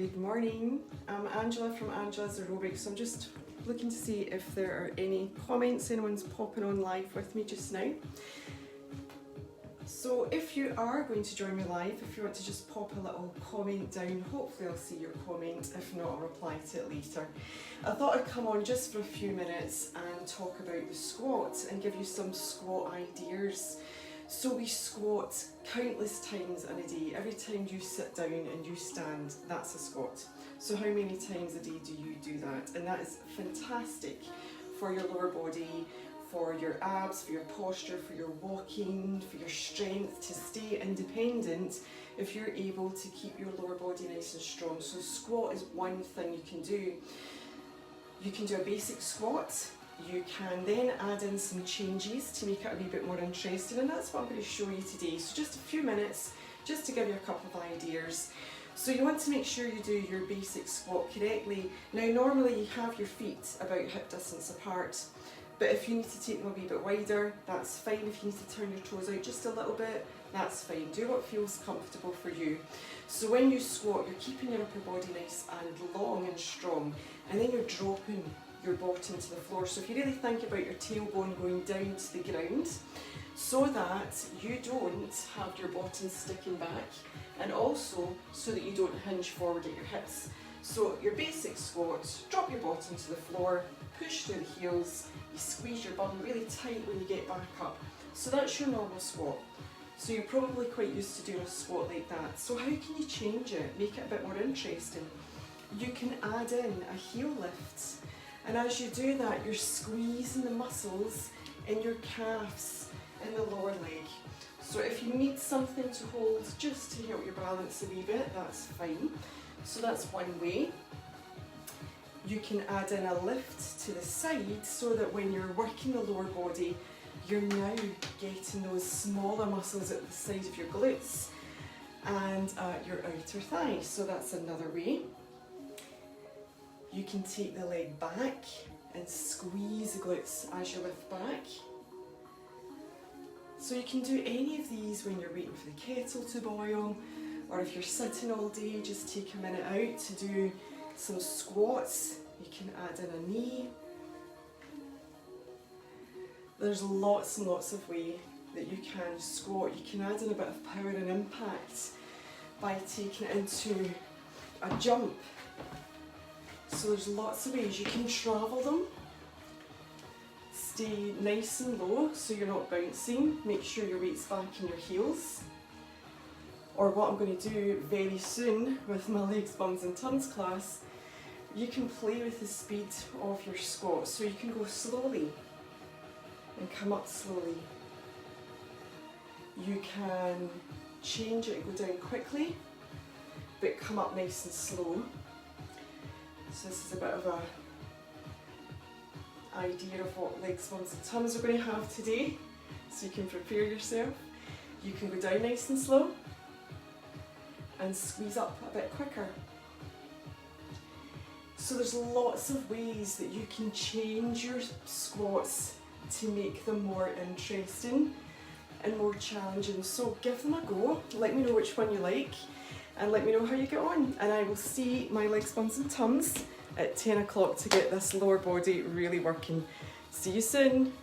Good morning, I'm Angela from Angela's Aerobics. I'm just looking to see if there are any comments, anyone's popping on live with me just now. So if you are going to join me live, if you want to just pop a little comment down, hopefully I'll see your comment, if not I'll reply to it later. I thought I'd come on just for a few minutes and talk about the squat and give you some squat ideas. So we squat countless times in a day. Every time you sit down and you stand, that's a squat. So how many times a day do you do that? And that is fantastic for your lower body, for your abs, for your posture, for your walking, for your strength, to stay independent if you're able to keep your lower body nice and strong. So squat is one thing you can do. You can do a basic squat. You can then add in some changes to make it a wee bit more interesting, and that's what I'm going to show you today. So just a few minutes just to give you a couple of ideas. So you want to make sure you do your basic squat correctly. Now normally you have your feet about hip distance apart, but if you need to take them a wee bit wider, that's fine. If you need to turn your toes out just a little bit, that's fine. Do what feels comfortable for you. So when you squat, you're keeping your upper body nice and long and strong, and then you're dropping your bottom to the floor. So if you really think about your tailbone going down to the ground, so that you don't have your bottom sticking back, and also so that you don't hinge forward at your hips. So your basic squat, drop your bottom to the floor, push through the heels, you squeeze your bum really tight when you get back up. So that's your normal squat. So you're probably quite used to doing a squat like that. So how can you change it, make it a bit more interesting? You can add in a heel lift. And as you do that, you're squeezing the muscles in your calves and the lower leg. So if you need something to hold just to help your balance a wee bit, that's fine. So that's one way. You can add in a lift to the side so that when you're working the lower body, you're now getting those smaller muscles at the side of your glutes and your outer thighs. So that's another way. You can take the leg back and squeeze the glutes as you lift back. So you can do any of these when you're waiting for the kettle to boil, or if you're sitting all day, just take a minute out to do some squats. You can add in a knee. There's lots and lots of ways that you can squat. You can add in a bit of power and impact by taking it into a jump. So there's lots of ways you can travel them. Stay nice and low so you're not bouncing. Make sure your weight's back in your heels. Or what I'm going to do very soon with my legs, bums and tons class, you can play with the speed of your squat. So you can go slowly and come up slowly. You can change it and go down quickly, but come up nice and slow. So this is a bit of a idea of what legs, bums and tons we're going to have today, so you can prepare yourself. You can go down nice and slow and squeeze up a bit quicker. So there's lots of ways that you can change your squats to make them more interesting and more challenging. So give them a go, let me know which one you like, and let me know how you get on. And I will see my legs, bums and tums at 10 o'clock to get this lower body really working. See you soon.